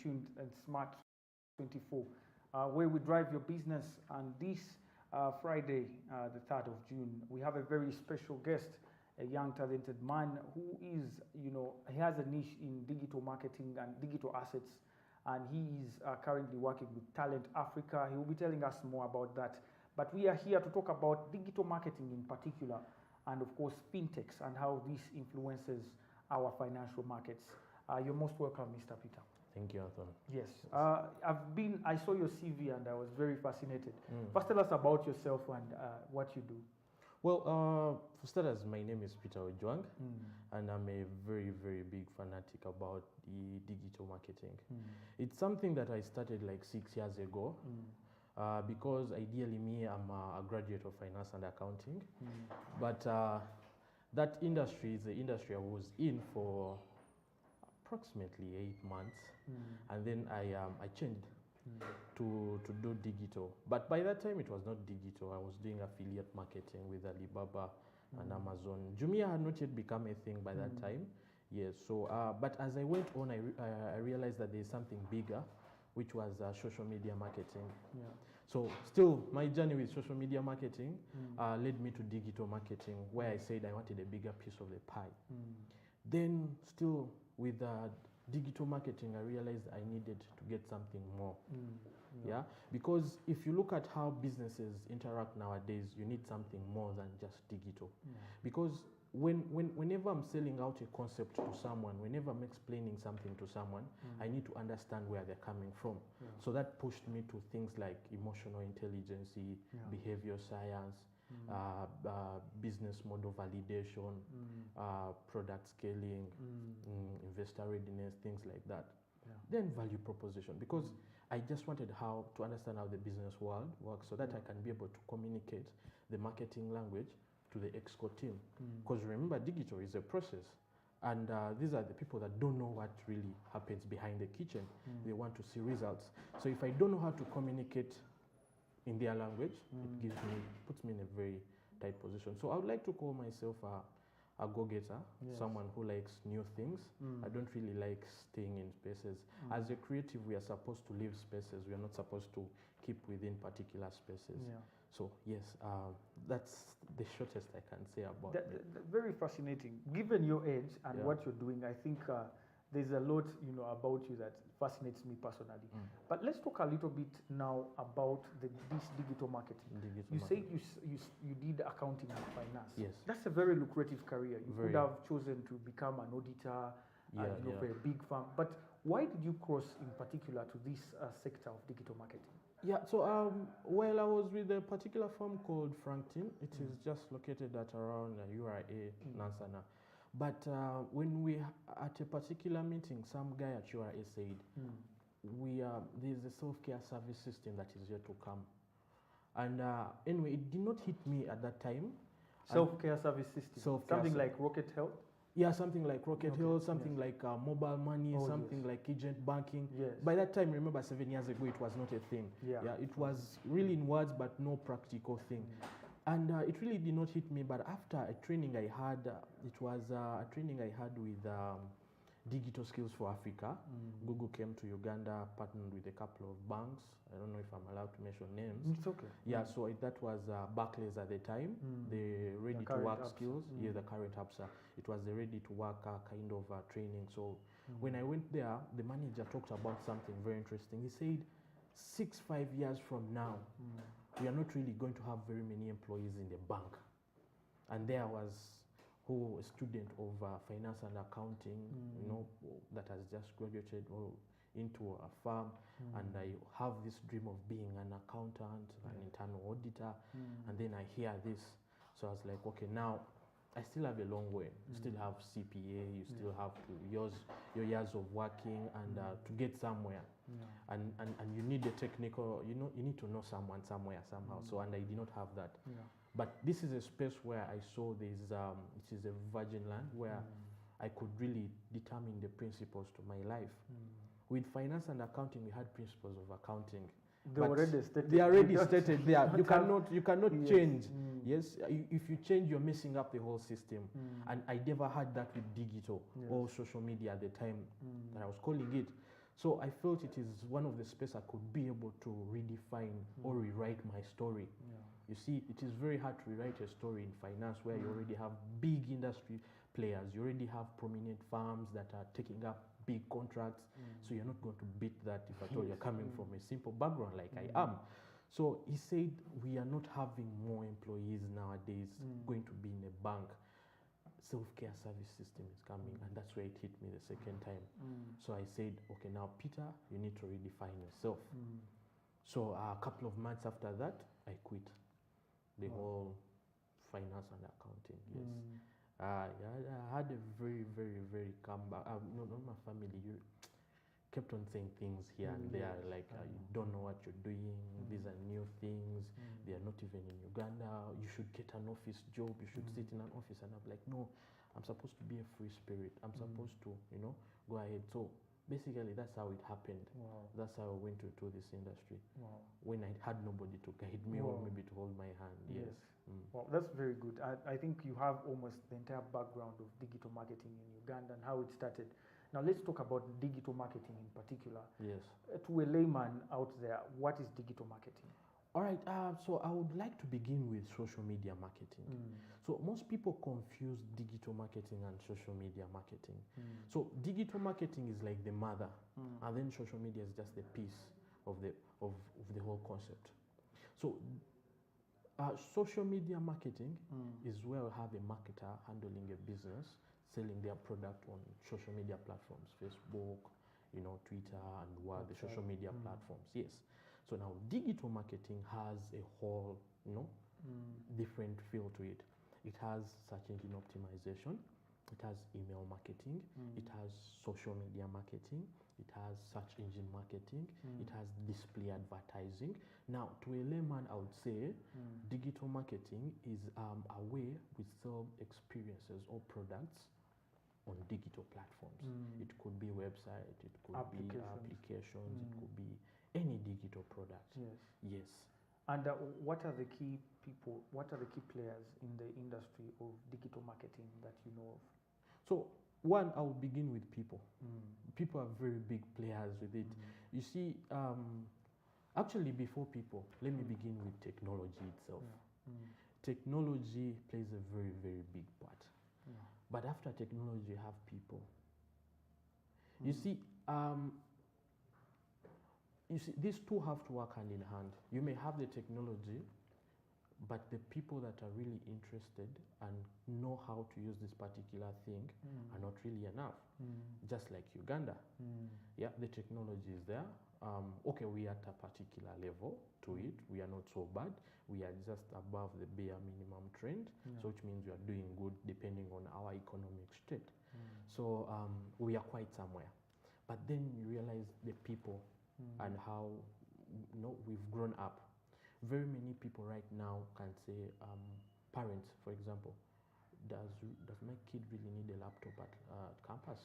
tuned and Smart 24, where we drive your business. And this Friday, the 3rd of June, we have a very special guest, a young talented man who is, he has a niche in digital marketing and digital assets. And he is currently working with Talent Africa. He will be telling us more about that. But we are here to talk about digital marketing in particular, and of course, fintechs and how this influences our financial markets. You're most welcome, Mr. Peter. Thank you, Anthony. Yes. I saw your CV and I was very fascinated. First, tell us about yourself and what you do. Well, for starters, my name is Peter Ojwang, and I'm a very, very big fanatic about the digital marketing. It's something that I started like 6 years ago, because ideally I'm a graduate of finance and accounting, but that industry is the industry I was in for approximately 8 months, and then I changed to do digital. But by that time, it was not digital. I was doing affiliate marketing with Alibaba and Amazon. Jumia had not yet become a thing by that time. Yes. So, but as I went on, I realized that there's something bigger, which was social media marketing. Yeah. So still, my journey with social media marketing led me to digital marketing, where I said I wanted a bigger piece of the pie. Then still with digital marketing, I realized I needed to get something more. Yeah, because if you look at how businesses interact nowadays, you need something more than just digital. Because whenever I'm selling out a concept to someone, whenever I'm explaining something to someone, I need to understand where they're coming from. So that pushed me to things like emotional intelligence, behavior science, business model validation, product scaling, investor readiness, things like that. Then value proposition, because I just wanted to understand how the business world works, so that I can be able to communicate the marketing language to the ExCo team. Because remember, digital is a process. And these are the people that don't know what really happens behind the kitchen. They want to see results. So if I don't know how to communicate in their language, it puts me in a very tight position. So I would like to call myself a go-getter, someone who likes new things. I don't really like staying in spaces. As a creative, we are supposed to leave spaces. We are not supposed to keep within particular spaces. So yes, that's the shortest I can say about it. Very fascinating. Given your age and what you're doing, I think there's a lot, about you that fascinates me personally. But let's talk a little bit now about this digital marketing. You said you did accounting and finance. Yes. That's a very lucrative career. You could have chosen to become an auditor, for a big firm. But why did you cross in particular to this sector of digital marketing? Yeah, so well, I was with a particular firm called Frankton. It is just located at around URA, Nansana. But when we at a particular meeting, some guy at URA said, there's a self-care service system that is yet to come. And anyway, it did not hit me at that time. Self-care service system? Something like Rocket Health? Yeah, something like Rocket Health, something like mobile money, something like agent banking. By that time, remember 7 years ago, it was not a thing. It was really in words, but no practical thing. And it really did not hit me, but after a training I had, it was a training I had with Digital Skills for Africa. Google came to Uganda, partnered with a couple of banks. I don't know if I'm allowed to mention names. It's okay. Yeah, so that was Barclays at the time, the Ready to Work skills. Yeah, the current APSA. It was the Ready to Work kind of training. So when I went there, the manager talked about something very interesting. He said, 5 years from now, we are not really going to have very many employees in the bank. And there was a student of finance and accounting, that has just graduated into a firm, and I have this dream of being an accountant, an internal auditor, and then I hear this. So I was like, okay, now I still have a long way. You still have CPA, you still have to use your years of working and to get somewhere. And you need the technical, you need to know someone somewhere, somehow. So, and I did not have that. But this is a space where I saw this, it is a virgin land where I could really determine the principles to my life. With finance and accounting, we had principles of accounting. They are already stated there. You cannot change. Yes, if you change, you're messing up the whole system. And I never had that with digital or social media at the time that I was calling it. So I felt it is one of the space I could be able to redefine or rewrite my story. Yeah. You see, it is very hard to rewrite a story in finance where you already have big industry players, you already have prominent firms that are taking up big contracts, so you're not going to beat that if at all you're coming from a simple background like I am. So he said, we are not having more employees nowadays going to be in a bank. Self-care service system is coming, and that's where it hit me the second time. So I said, okay, now Peter, you need to redefine yourself. So a couple of months after that, I quit the whole finance and accounting. Yes, I had a very, very, very comeback. No, not my family. You kept on saying things here and there, like you don't know what you're doing. These are new things. They are not even in Uganda. You should get an office job. You should sit in an office. And I'm like, no, I'm supposed to be a free spirit. I'm supposed to, go ahead. So basically, that's how it happened. Wow. That's how I went into this industry. Wow. When I had nobody to guide me or maybe to hold my hand. Yes. Well, that's very good. I think you have almost the entire background of digital marketing in Uganda and how it started. Now let's talk about digital marketing in particular. Yes. To a layman out there, what is digital marketing? All right, so I would like to begin with social media marketing. So most people confuse digital marketing and social media marketing. So digital marketing is like the mother, and then social media is just a piece of the whole concept. So social media marketing is where we have a marketer handling a business, selling their product on social media platforms, Facebook, Twitter, and what the social media platforms. Yes. So now digital marketing has a whole, different feel to it. It has search engine optimization, it has email marketing, it has social media marketing, it has search engine marketing, it has display advertising. Now, to a layman, I would say digital marketing is a way we sell experiences or products on digital platforms. It could be website, it could be applications, it could be any digital product. Yes. And what are the key people, what are the key players in the industry of digital marketing that you know of? So one, I will begin with people. People are very big players with it. You see, actually before people, let me begin with technology itself. Technology plays a very, very big part. But after technology, you have people. You see, these two have to work hand in hand. You may have the technology, but the people that are really interested and know how to use this particular thing are not really enough. Just like Uganda. Yeah, the technology is there. Okay, we are at a particular level to it. We are not so bad. We are just above the bare minimum trend, so which means we are doing good depending on our economic state. So we are quite somewhere. But then you realize the people and how we've grown up. Very many people right now can say, parents, for example, does my kid really need a laptop at campus?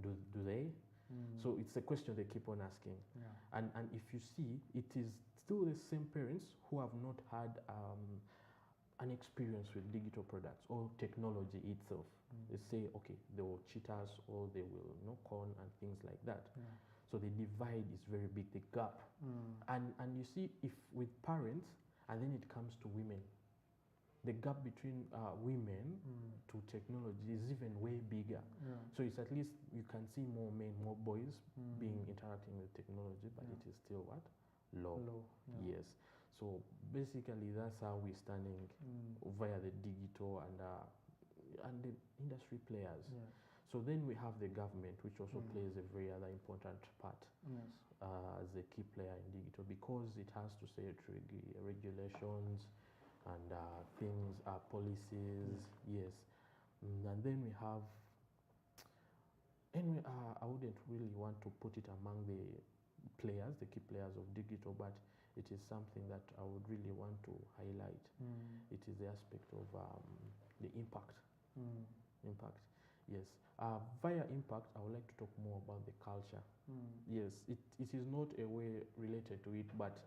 Do they? So it's a question they keep on asking. And if you see, it is still the same parents who have not had an experience with digital products or technology itself. They say, okay, they will cheat us or they will con and things like that. So the divide is very big, the gap. And you see, if with parents, and then it comes to women, the gap between women to technology is even way bigger. So it's at least you can see more men, more boys being interacting with technology, but it is still what? Low. Yes. So basically, that's how we're standing via the digital and the industry players. So then we have the government, which also plays a very other important part as a key player in digital, because it has to say through regulations and things, policies. Yes. And then we have, anyway, I wouldn't really want to put it among the players, the key players of digital, but it is something that I would really want to highlight. It is the aspect of the impact. Impact. Yes. Via impact, I would like to talk more about the culture. Yes, it is not a way related to it, but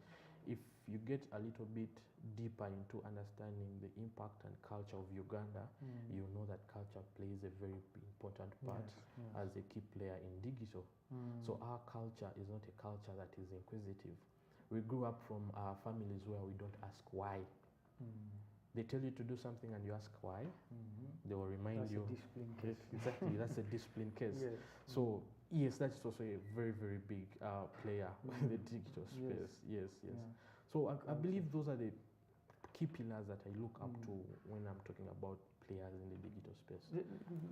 if you get a little bit deeper into understanding the impact and culture of Uganda, you know that culture plays a very important part as a key player in digital. So our culture is not a culture that is inquisitive. We grew up from families where we don't ask why. They tell you to do something and you ask why. They will remind you. That's a discipline case. Exactly, that's a discipline case. Yes. So yes, that's also a very, very big player in the digital space. Yes. Yeah. So I believe those are the key pillars that I look up to when I'm talking about players in the digital space.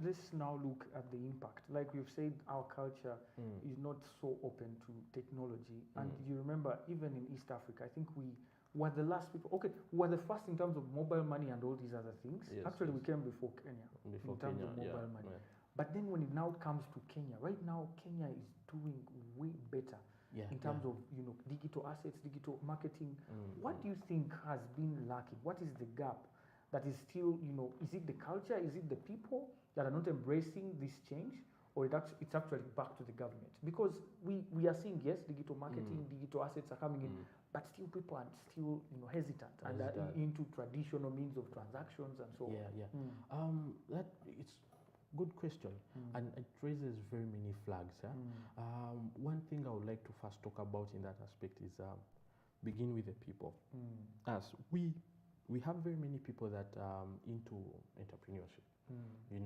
Let's now look at the impact. Like we've said, our culture is not so open to technology. And you remember, even in East Africa, I think we were the last people. Okay, we were the first in terms of mobile money and all these other things. Yes, Actually, we came before Kenya in terms of mobile money. But then when it now comes to Kenya, right now Kenya is doing way better in terms of digital assets, digital marketing. What do you think has been lacking? What is the gap that is still, is it the culture? Is it the people that are not embracing this change? Or it's actually back to the government? Because we are seeing, yes, digital marketing, digital assets are coming in, but still people are still hesitant and are into traditional means of transactions and so on. It's good question, and it raises very many flags. One thing I would like to first talk about in that aspect is begin with the people. As we have very many people that into entrepreneurship. We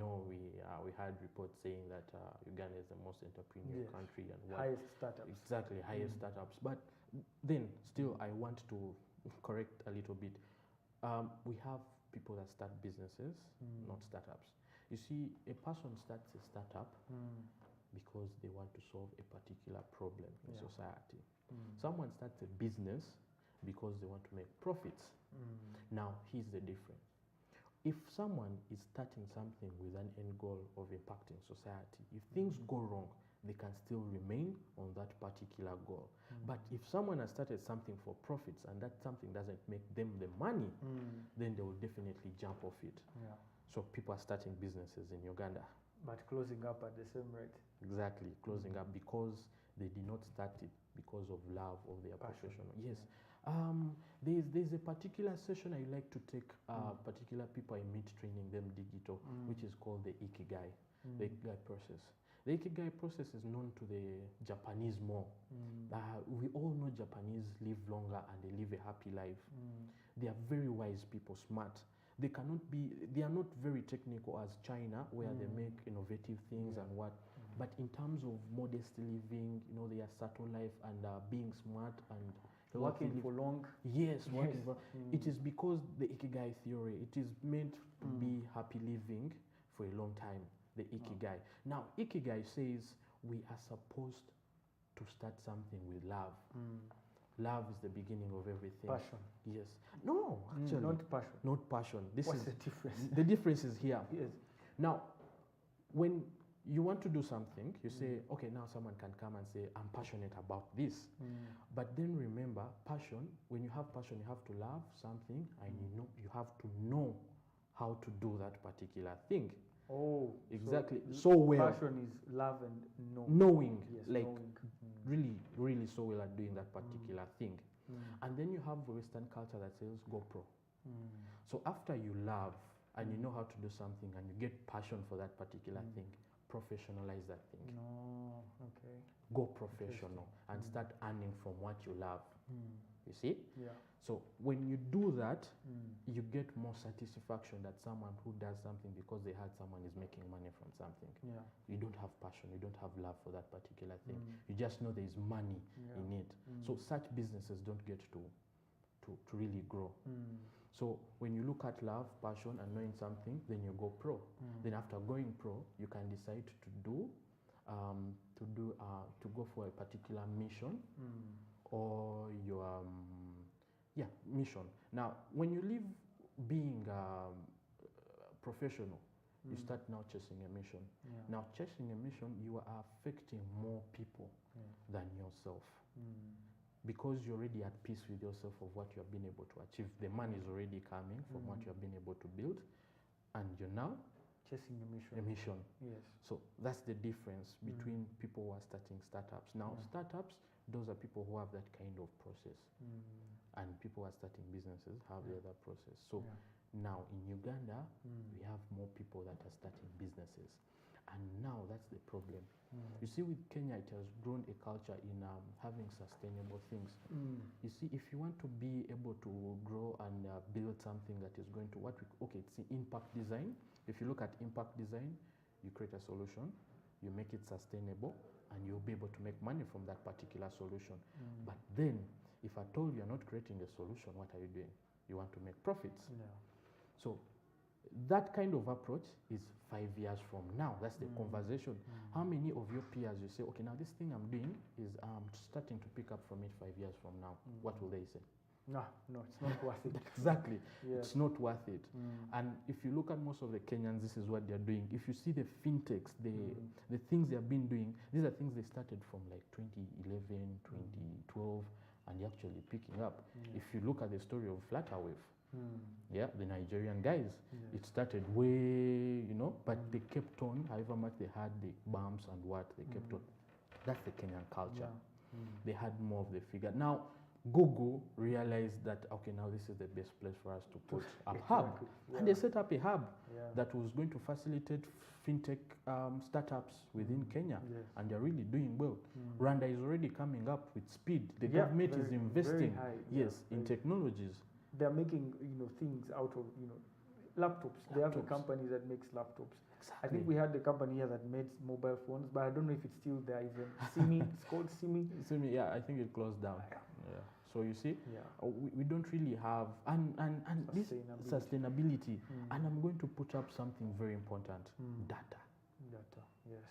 had reports saying that Uganda is the most entrepreneurial country and highest startups. Exactly, highest startups. But then still, I want to correct a little bit. We have people that start businesses, not startups. You see, a person starts a startup because they want to solve a particular problem in society. Someone starts a business because they want to make profits. Now, here's the difference. If someone is starting something with an end goal of impacting society, if things go wrong, they can still remain on that particular goal. But if someone has started something for profits and that something doesn't make them the money, then they will definitely jump off it. So people are starting businesses in Uganda. But closing up at the same rate. Exactly, closing up because they did not start it because of love of their profession. Yes. There's a particular session I like to take particular people I meet training them digital, which is called the Ikigai, the Ikigai process. The Ikigai process is known to the Japanese more. We all know Japanese live longer and they live a happy life. They are very wise people, smart. They are not very technical as China, where they make innovative things and what. But in terms of modest living, their subtle life and being smart and working for long. Yes, working for. It is because the Ikigai theory. It is meant to be happy living for a long time. The Ikigai. Now, Ikigai says we are supposed to start something with love. Love is the beginning of everything. Passion. Yes. No, actually. Not passion. Not passion. What's the difference? The difference is here. Yes. Now, when you want to do something, you say, okay, now someone can come and say, I'm passionate about this. But then remember, passion, when you have passion, you have to love something and you have to know how to do that particular thing. Oh, exactly. So well. Passion is love and knowing, yes, like knowing. really, really so well at doing that particular thing. And then you have Western culture that says GoPro. So after you love and you know how to do something and you get passion for that particular thing, professionalize that thing. No, okay. Go professional and start earning from what you love. You see? Yeah. So when you do that, you get more satisfaction that someone who does something because they heard someone is making money from something. Yeah. You don't have passion, you don't have love for that particular thing. You just know there is money in it. So such businesses don't get to really grow. So when you look at love, passion, and knowing something, then you go pro. Then after going pro, you can decide to go for a particular mission or your mission. Now, when you leave being professional, you start now chasing a mission. Now, chasing a mission, you are affecting more people than yourself. Because you're already at peace with yourself of what you have been able to achieve. The money is already coming from what you have been able to build. And you're now chasing emission. emission. Yes. So that's the difference between people who are starting startups. Now, startups, those are people who have that kind of process, and people who are starting businesses have the other process. So now in Uganda, we have more people that are starting businesses, and now that's the problem. You see, with Kenya, it has grown a culture in having sustainable things. You see, if you want to be able to grow and build something that is going to it's the impact design. If you look at impact design, you create a solution, you make it sustainable, and you'll be able to make money from that particular solution. But then, if I told you you're not creating a solution, what are you doing? You want to make profits. So that kind of approach is 5 years from now. That's the conversation. How many of your peers you say, okay, now this thing I'm doing is starting to pick up from it 5 years from now? What will they say? No, it's not worth it. Exactly. Yes. It's not worth it. And if you look at most of the Kenyans, this is what they're doing. If you see the fintechs, the things they have been doing, these are things they started from like 2011, 2012, and they're actually picking up. If you look at the story of Flutterwave, the Nigerian guys, it started way, but they kept on, however much they had the bumps and what, they kept on. That's the Kenyan culture. They had more of the figure. Now, Google realized that, okay, now this is the best place for us to put a hub. And they set up a hub that was going to facilitate fintech startups within Kenya. And they're really doing well. Rwanda is already coming up with speed. The government is investing, in technologies. They're making, things out of, laptops. They have a company that makes laptops. Exactly. I think we had the company here that made mobile phones, but I don't know if it's still there even. Simi, it's called Simi. Simi, yeah, I think it closed down. Yeah. So you see, we don't really have, and this sustainability. And I'm going to put up something very important, data. Data, yes.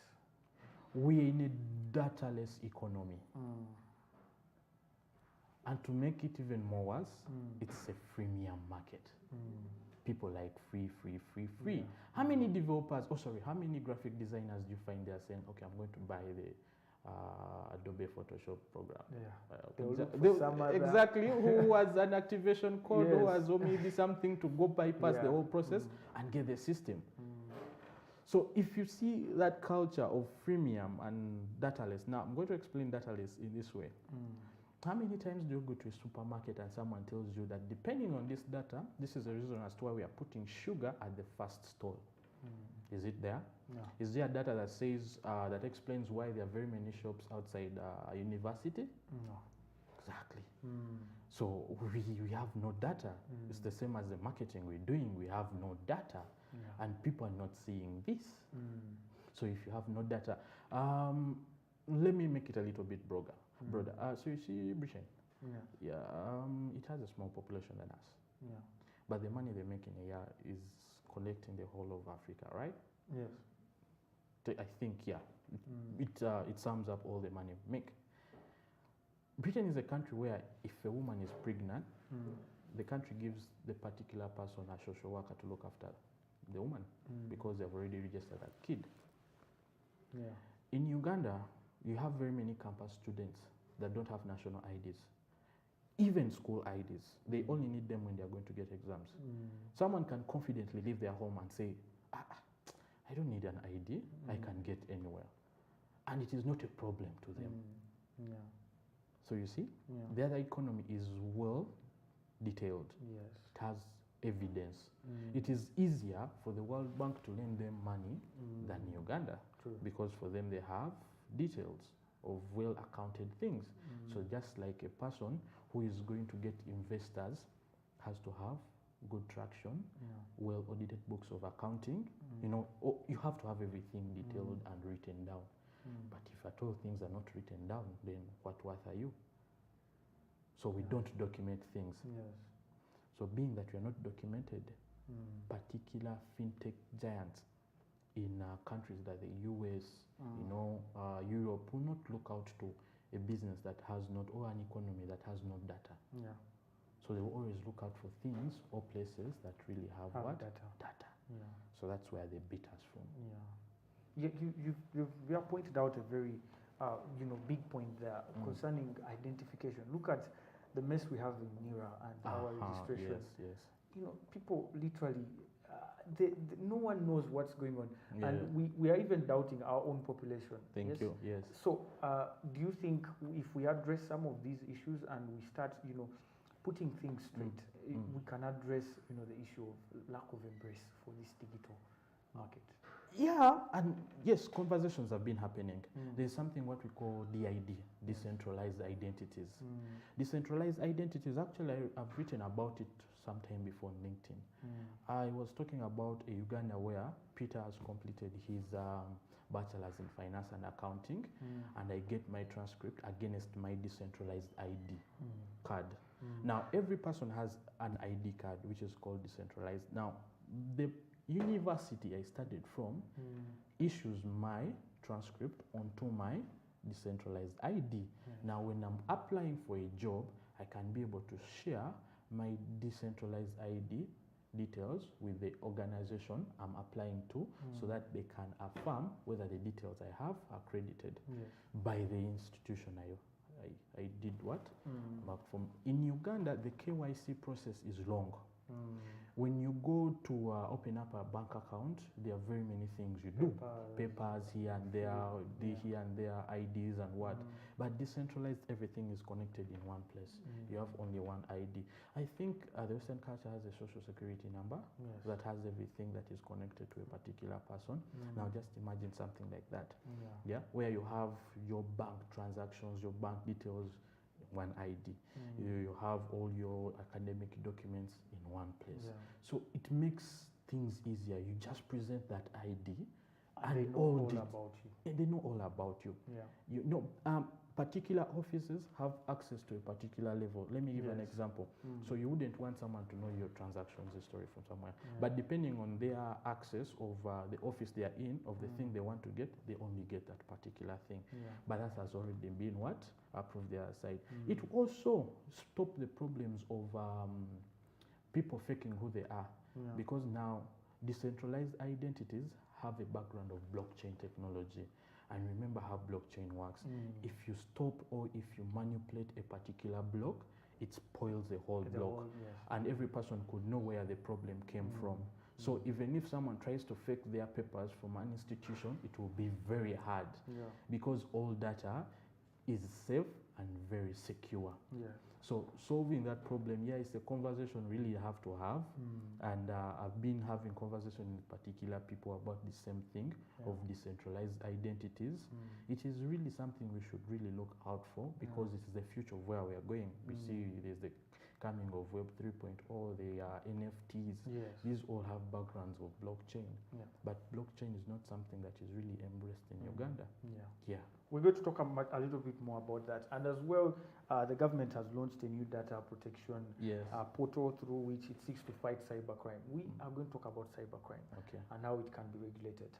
We're in a dataless economy. And to make it even more worse, it's a freemium market. People like free. How many developers, how many graphic designers do you find they're saying, okay, I'm going to buy the Adobe Photoshop program? Exactly, who has an activation code, who has maybe something to go bypass the whole process and get the system. So if you see that culture of freemium and dataless, now I'm going to explain dataless in this way. How many times do you go to a supermarket and someone tells you that depending on this data, this is the reason as to why we are putting sugar at the first stall? Is it there? No. Is there data that says, that explains why there are very many shops outside a university? No. Exactly. So we have no data. It's the same as the marketing we're doing. We have no data. And people are not seeing this. So if you have no data, let me make it a little bit broader. So you see Britain, it has a small population than us. But the money they make in a year is collecting the whole of Africa, right? Yes. I think, it sums up all the money we make. Britain is a country where if a woman is pregnant, the country gives the particular person a social worker to look after the woman because they've already registered that kid. In Uganda, you have very many campus students that don't have national IDs. Even school IDs, they only need them when they're going to get exams. Someone can confidently leave their home and say, I don't need an ID, I can get anywhere. And it is not a problem to them. So you see, the other economy is well detailed. It has evidence. It is easier for the World Bank to lend them money than Uganda because for them they have details of well accounted things. So just like a person who is going to get investors has to have good traction, well audited books of accounting, you have to have everything detailed and written down. But if at all things are not written down, then what worth are you? So we don't document things. So being that we are not documented, particular fintech giants in countries like the US, Europe will not look out to a business that has not, or an economy that has no data. So they will always look out for things or places that really have what? Data. So that's where they beat us from. You have pointed out a very big point there concerning identification. Look at the mess we have in NIRA and our registration. Yes. People literally, no one knows what's going on, Yeah. and we are even doubting our own population. Thank yes? you. Yes. So, do you think if we address some of these issues and we start, putting things straight, we can address, the issue of lack of embrace for this digital market? Yeah, and yes, conversations have been happening. There's something what we call DID, decentralized identities. Decentralized identities, actually, I've written about it sometime before on LinkedIn. I was talking about a Uganda where Peter has completed his bachelor's in finance and accounting, and I get my transcript against my decentralized ID card. Now, every person has an ID card, which is called decentralized. Now, the university I studied from issues my transcript onto my decentralized ID. Now, when I'm applying for a job, I can be able to share my decentralized ID details with the organization I'm applying to, so that they can affirm whether the details I have are credited by the institution I did what. But in Uganda, the KYC process is long. When you go to open up a bank account, there are very many things you do. Papers here and there, here and there, IDs and what. But decentralized, everything is connected in one place. You have only one ID. I think the Western culture has a social security number that has everything that is connected to a particular person. Now just imagine something like that. Where you have your bank transactions, your bank details, one ID. You have all your academic documents in one place. So it makes things easier. You just present that ID and they know all about you. And they know all about you. You know, particular offices have access to a particular level. Let me give an example. So you wouldn't want someone to know your transactions history from somewhere. But depending on their access of the office they are in, of the thing they want to get, they only get that particular thing. But that has already been what? Approved their side. It will also stop the problems of people faking who they are. Because now decentralized identities have a background of blockchain technology. And remember how blockchain works. If you stop or if you manipulate a particular block, it spoils the whole block. And every person could know where the problem came from. So even if someone tries to fake their papers from an institution, it will be very hard. Because all data is safe and very secure. So solving that problem, it's a conversation really you have to have. And I've been having conversation with particular people about the same thing of decentralized identities. It is really something we should really look out for, because it is the future of where we are going. We see there's the coming of Web 3.0, the NFTs. These all have backgrounds of blockchain. But blockchain is not something that is really embraced in Uganda. We're going to talk a little bit more about that. And as well, the government has launched a new data protection portal through which it seeks to fight cybercrime. We are going to talk about cybercrime and how it can be regulated.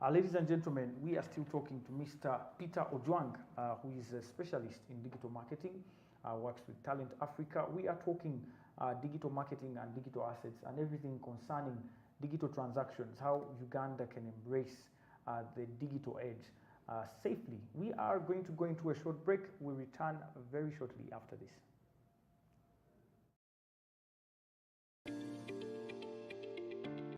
Ladies and gentlemen, we are still talking to Mr. Peter Ojwang, who is a specialist in digital marketing, works with Talent Africa. We are talking digital marketing and digital assets and everything concerning digital transactions, how Uganda can embrace the digital age safely. We are going to go into a short break. We'll return very shortly after this.